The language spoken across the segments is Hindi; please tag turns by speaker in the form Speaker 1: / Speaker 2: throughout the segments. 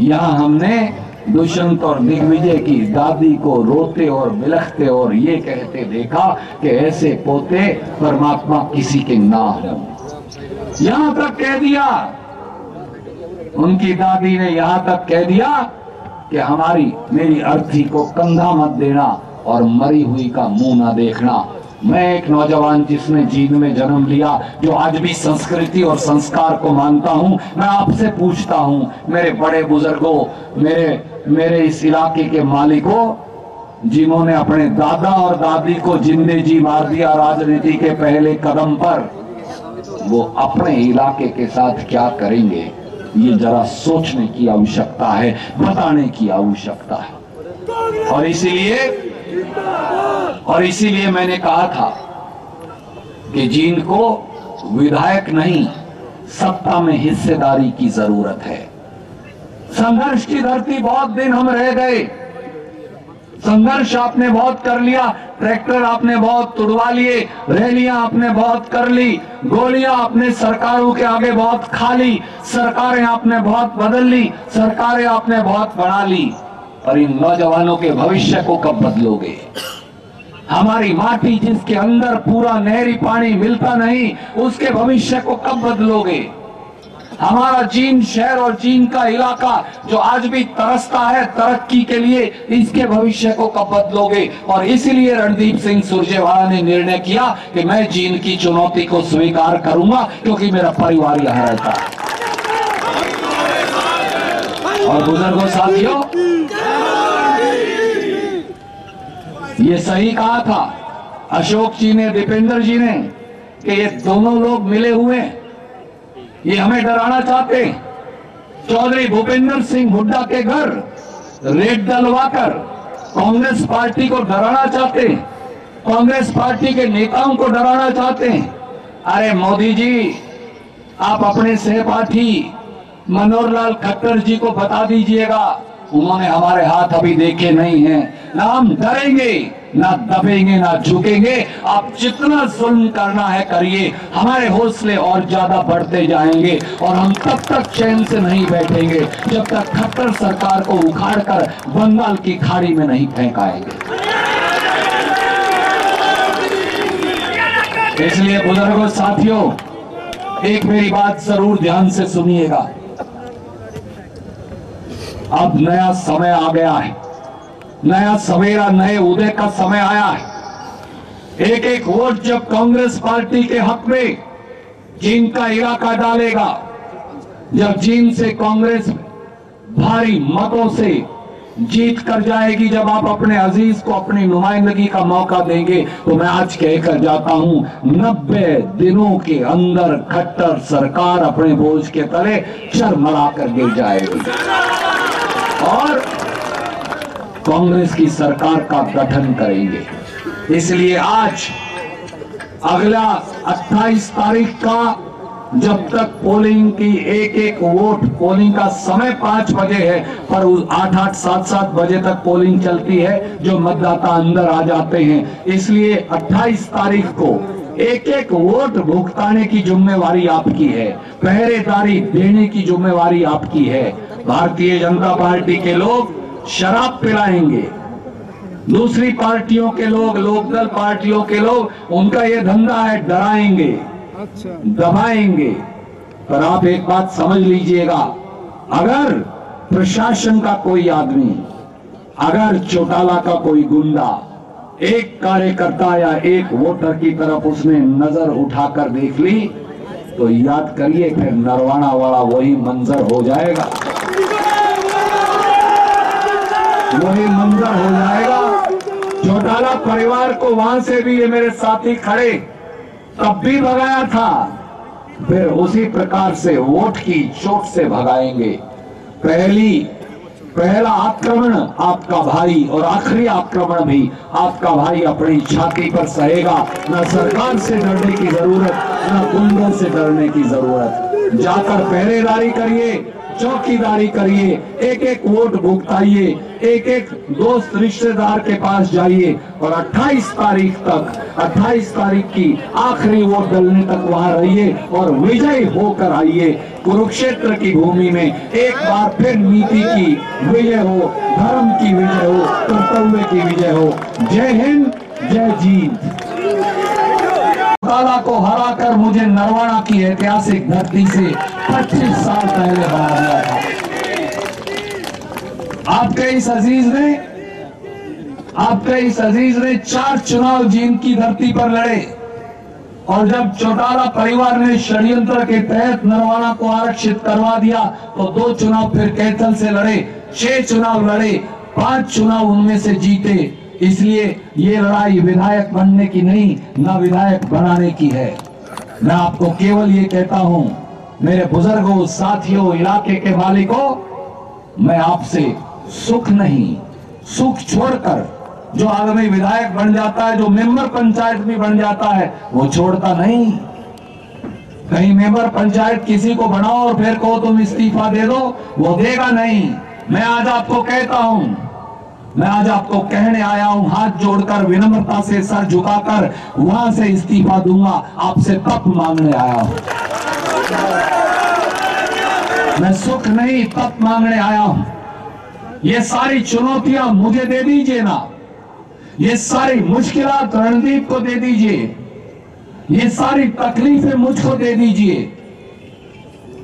Speaker 1: यहाँ हमने दुष्यंत और दिग्विजय की दादी को रोते और बिलखते और ये कहते देखा कि ऐसे पोते परमात्मा किसी के ना हो। यहां तक कह दिया, उनकी दादी ने यहां तक कह दिया कि मेरी अर्थी को कंधा मत देना और मरी हुई का मुंह ना देखना। मैं एक नौजवान जिसने जींद में जन्म लिया, जो आज भी संस्कृति और संस्कार को मानता हूं, मैं आपसे पूछता हूं, मेरे बड़े बुजुर्गों, मेरे इस इलाके के मालिकों, जिन्होंने अपने दादा और दादी को जिंदे जी मार दिया राजनीति के पहले कदम पर, वो अपने इलाके के साथ क्या करेंगे, ये जरा सोचने की आवश्यकता है, बताने की आवश्यकता है। और इसीलिए मैंने कहा था कि जींद को विधायक नहीं, सत्ता में हिस्सेदारी की जरूरत है। संघर्ष की धरती, बहुत दिन हम रह गए, संघर्ष आपने बहुत कर लिया, ट्रैक्टर आपने बहुत तुड़वा लिए, रैलियां आपने बहुत कर ली, गोलियां आपने सरकारों के आगे बहुत खा ली, सरकारें आपने बहुत बदल ली, सरकारें आपने बहुत बढ़ा ली, और इन नौजवानों के भविष्य को कब बदलोगे? हमारी माटी जिसके अंदर पूरा नहरी पानी मिलता नहीं, उसके भविष्य को कब बदलोगे? हमारा जींद शहर और जींद का इलाका जो आज भी तरसता है तरक्की के लिए, इसके भविष्य को कब बदलोगे? और इसलिए रणदीप सिंह सुरजेवाला ने निर्णय किया कि मैं जींद की चुनौती को स्वीकार करूंगा, क्योंकि मेरा परिवार यहाँ रहता है। और बुजुर्गों साथियों, ये सही कहा था अशोक जी ने, दीपेंद्र जी ने, कि ये दोनों लोग मिले हुए, ये हमें डराना चाहते। चौधरी भूपेंद्र सिंह हुड्डा के घर रेड डलवाकर कांग्रेस पार्टी को डराना चाहते, कांग्रेस पार्टी के नेताओं को डराना चाहते। अरे मोदी जी, आप अपने सहपाठी मनोहर लाल खट्टर जी को बता दीजिएगा, उन्होंने हमारे हाथ अभी देखे नहीं हैं। ना हम डरेंगे, ना दबेंगे, ना झुकेंगे। आप जितना जुल्म करना है करिए, हमारे हौसले और ज्यादा बढ़ते जाएंगे, और हम तब तक चैन से नहीं बैठेंगे जब तक खट्टर सरकार को उखाड़कर बंगाल की खाड़ी में नहीं फेंकाएंगे। इसलिए बुजुर्गों साथियों, एक मेरी बात जरूर ध्यान से सुनिएगा। अब नया समय आ गया है, नया सवेरा, नए उदय का समय आया है। एक एक वोट जब कांग्रेस पार्टी के हक में जींद का इलाका डालेगा, जब जींद से कांग्रेस भारी मतों से जीत कर जाएगी, जब आप अपने अजीज को अपनी नुमाइंदगी का मौका देंगे, तो मैं आज कहकर जाता हूं, 90 दिनों के अंदर खट्टर सरकार अपने बोझ के तले चरमरा कर गिर जाएगी और कांग्रेस की सरकार का गठन करेंगे। इसलिए आज अगला 28 तारीख का, जब तक पोलिंग की एक एक वोट, पोलिंग का समय 5 बजे है, पर 8-8, 7-7 बजे तक पोलिंग चलती है, जो मतदाता अंदर आ जाते हैं। इसलिए 28 तारीख को एक एक वोट भुगताने की जिम्मेवारी आपकी है, पहरेदारी देने की जिम्मेवारी आपकी है। भारतीय जनता पार्टी के लोग शराब पिलाएंगे, दूसरी पार्टियों के लोग, लोकदल पार्टियों के लोग, उनका ये धंधा है, डराएंगे, दबाएंगे। पर आप एक बात समझ लीजिएगा, अगर प्रशासन का कोई आदमी, अगर चौटाला का कोई गुंडा एक कार्यकर्ता या एक वोटर की तरफ उसने नजर उठाकर देख ली, तो याद करिए फिर नरवाना वाला वही मंजर हो जाएगा, वही मंजर हो जाएगा। चौटाला परिवार को वहां से भी, ये मेरे साथी खड़े, तब भी भगाया था, फिर उसी प्रकार से वोट की चोट से भगाएंगे। पहला आक्रमण आपका भाई और आखिरी आक्रमण भी आपका भाई अपनी छाती पर सहेगा। न सरकार से डरने की जरूरत, न गुंडों से डरने की जरूरत। जाकर पहरेदारी करिए, चौकीदारी करिए, एक एक वोट भुगताइए, एक एक दोस्त रिश्तेदार के पास जाइए और 28 तारीख की आखिरी वोट डलने तक वहां रहिए और विजयी होकर आइए। कुरुक्षेत्र की भूमि में एक बार फिर नीति की विजय हो, धर्म की विजय हो, कर्तव्य की विजय हो। जय हिंद, जय जीत। चौटाला को हराकर मुझे नरवाना की ऐतिहासिक धरती से 25 साल पहले बना दिया था। आपके इस अजीज ने 4 चुनाव जींद की धरती पर लड़े और जब चौटाला परिवार ने षड्यंत्र के तहत नरवाना को आरक्षित करवा दिया तो 2 चुनाव फिर कैथल से लड़े, 6 चुनाव लड़े, 5 चुनाव उनमें से जीते। इसलिए ये लड़ाई विधायक बनने की नहीं, न विधायक बनाने की है। मैं आपको केवल ये कहता हूं, मेरे बुजुर्गों, साथियों, इलाके के मालिकों, मैं आपसे सुख नहीं, सुख छोड़कर जो आदमी विधायक बन जाता है, जो मेंबर पंचायत भी बन जाता है, वो छोड़ता नहीं। कहीं मेंबर पंचायत किसी को बनाओ और फिर कहो तुम इस्तीफा दे दो, वो देगा नहीं। मैं आज आपको कहता हूं, मैं आज आपको कहने आया हूं, हाथ जोड़कर विनम्रता से सर झुकाकर वहां से इस्तीफा दूंगा, आपसे तप मांगने आया हूं। मैं सुख नहीं, तप मांगने आया हूं। ये सारी चुनौतियां मुझे दे दीजिए ना, ये सारी मुश्किलात रणदीप को दे दीजिए, ये सारी तकलीफें मुझको दे दीजिए,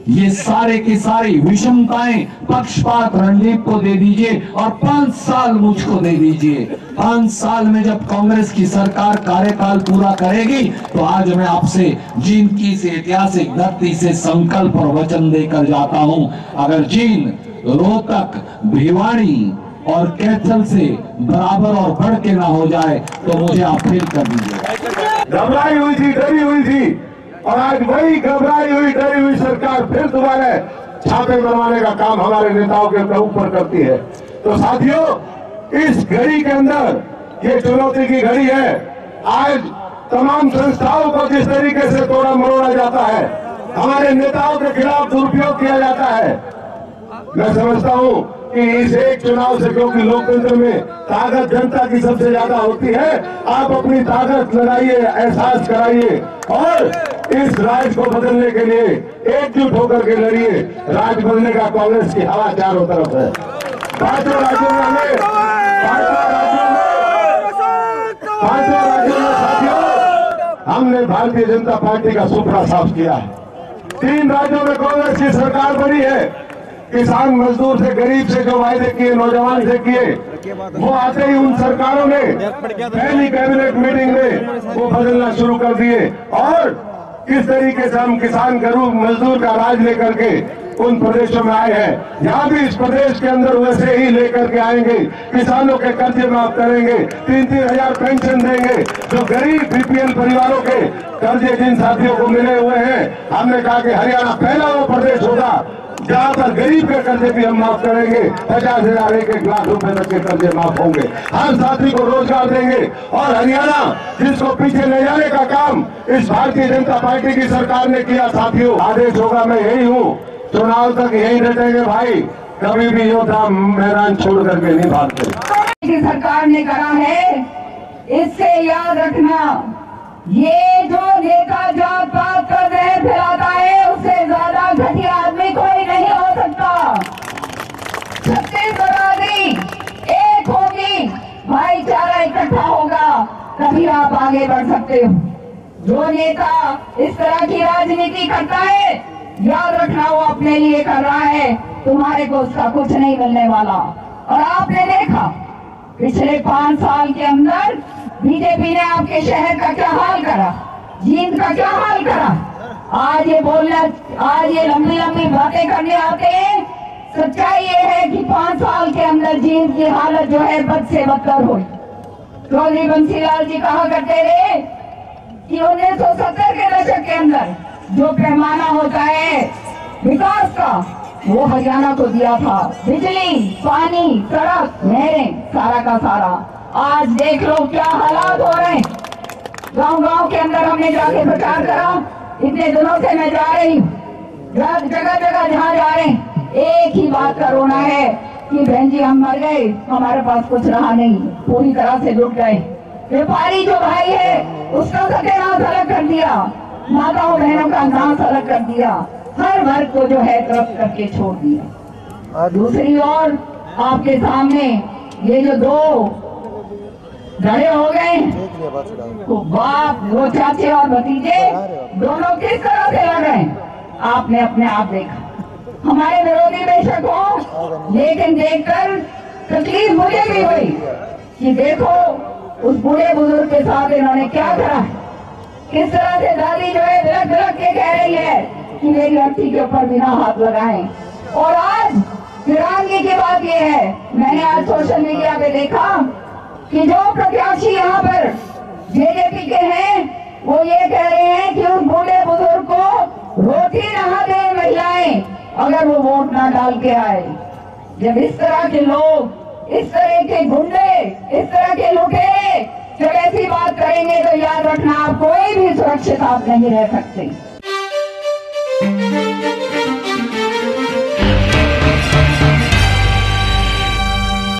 Speaker 1: ये सारे की सारी विषमताएं, पक्षपात रणदीप को दे दीजिए और 5 साल मुझको दे दीजिए। 5 साल में जब कांग्रेस की सरकार कार्यकाल पूरा करेगी तो आज मैं आपसे जींद की इस ऐतिहासिक धरती से संकल्प और वचन देकर जाता हूं, अगर जींद, रोहतक, भिवाड़ी और कैथल से बराबर और बढ़ के ना हो जाए तो मुझे आप फेल कर दीजिए।
Speaker 2: घबराई हुई थी, डरी हुई थी, और आज वही घबराई हुई, डरी हुई सरकार फिर दोबारा छापे मरवाने का काम हमारे नेताओं के ऊपर करती है। तो साथियों, इस घड़ी के अंदर ये चुनौती की घड़ी है। आज तमाम संस्थाओं को जिस तरीके से तोड़ा मरोड़ा जाता है, हमारे नेताओं के खिलाफ दुरुपयोग किया जाता है, मैं समझता हूं कि इस एक चुनाव से, क्योंकि लोकतंत्र में ताकत जनता की सबसे ज्यादा होती है, आप अपनी ताकत लगाइए, एहसास कराइए और इस राज को बदलने के लिए एकजुट होकर के लड़िए। राज बदलने का कांग्रेस की हवा चारों तरफ है। 5 राज्यों में साथियों हमने भारतीय जनता पार्टी का सुपड़ा साफ किया है। 3 राज्यों में कांग्रेस की सरकार बनी है। किसान मजदूर से, गरीब से जो वायदे किए, नौजवान से किए, वो आते ही उन सरकारों ने पहली कैबिनेट मीटिंग में वो बदलना शुरू कर दिए। और किस तरीके से हम किसान, गरीब, मजदूर का राज लेकर के उन प्रदेशों में आए हैं, यहाँ भी इस प्रदेश के अंदर वैसे ही लेकर के आएंगे। किसानों के कर्जे माफ करेंगे, 3-3 हजार पेंशन देंगे। जो गरीब बीपीएल परिवारों के कर्जे जिन साथियों को मिले हुए हैं, हमने कहा कि हरियाणा पहला वो प्रदेश होगा जहां पर गरीब के कर्जे भी हम माफ करेंगे। 50,000 1-1 लाख रुपए तक के कर्जे माफ होंगे। हर साथी को रोजगार देंगे। और हरियाणा जिसको पीछे ले जाने का काम इस भारतीय जनता पार्टी की सरकार ने किया, साथियों आदेश होगा, मैं यही हूँ, चुनाव तक यही डटेंगे भाई, कभी भी योद्धा मैदान छोड़ करके नहीं भागते।
Speaker 3: सरकार ने करा है, इससे याद रखना, ये जो नेता जात पात का जहर फैलाता है, उससे ज्यादा घटिया आदमी कोई नहीं हो सकता। छत्तीस बरादरी एक होगी, भाईचारा इकट्ठा होगा, तभी आप आगे बढ़ सकते हो। जो नेता इस तरह की राजनीति करता है, याद रखना वो अपने लिए कर रहा है, तुम्हारे को उसका कुछ नहीं मिलने वाला। और आपने देखा पिछले 5 साल के अंदर बीजेपी ने आपके शहर का क्या हाल करा, जींद का क्या हाल करा। आज ये लंबी लंबी बातें करने आते हैं। सच्चाई ये है कि 5 साल के अंदर जींद की हालत जो है बद से बदतर हुई। चौधरी बंसीलाल जी कहा करते थे कि 1970 के दशक के अंदर जो पैमाना होता है विकास का, वो हरियाणा को दिया था। बिजली, पानी, सड़क, नहरें, सारा का सारा। आज देख लो क्या हालात हो रहे हैं। गांव-गांव के अंदर हमने जाके प्रचार करा, इतने दिनों से मैं जा रही हूँ, जगह जगह जहाँ जा रहे हैं एक ही बात का रोना है कि बहन जी हम मर गए, हमारे पास कुछ रहा नहीं, पूरी तरह से लुट गए। व्यापारी जो भाई है उसका सत्यानाश अलग कर दिया, माताओं बहनों का नाश अलग कर दिया, हर वर्ग को जो है तरफ करके छोड़ दिया। दूसरी ओर आपके सामने ये जो दो लड़े हो गए, वो बाप, वो चाचे और भतीजे दोनों किस तरह से लड़ रहे हैं आपने अपने आप देखा। हमारे विरोधी बेशक हो, लेकिन देखकर तकलीफ मुझे भी हुई कि देखो उस बूढ़े बुजुर्ग के साथ इन्होंने क्या करा है। किस तरह से दादी जो है बिलक बिलक के कह रही है कि मेरी अर्थी के ऊपर बिना हाथ लगाएं। और आज वीरानगी की बात यह है, मैंने आज सोशल मीडिया पे देखा कि जो प्रत्याशी यहाँ पर जेजेपी के हैं वो ये कह रहे हैं कि उस बूढ़े बुजुर्ग को रोटी नहा दे महिलाएं अगर वो वोट ना डाल के आए। जब इस तरह के लोग, इस तरह के गुंडे, इस तरह के लुटेरे जब ऐसी बात करेंगे तो याद रखना आप कोई भी सुरक्षित आप नहीं रह सकते।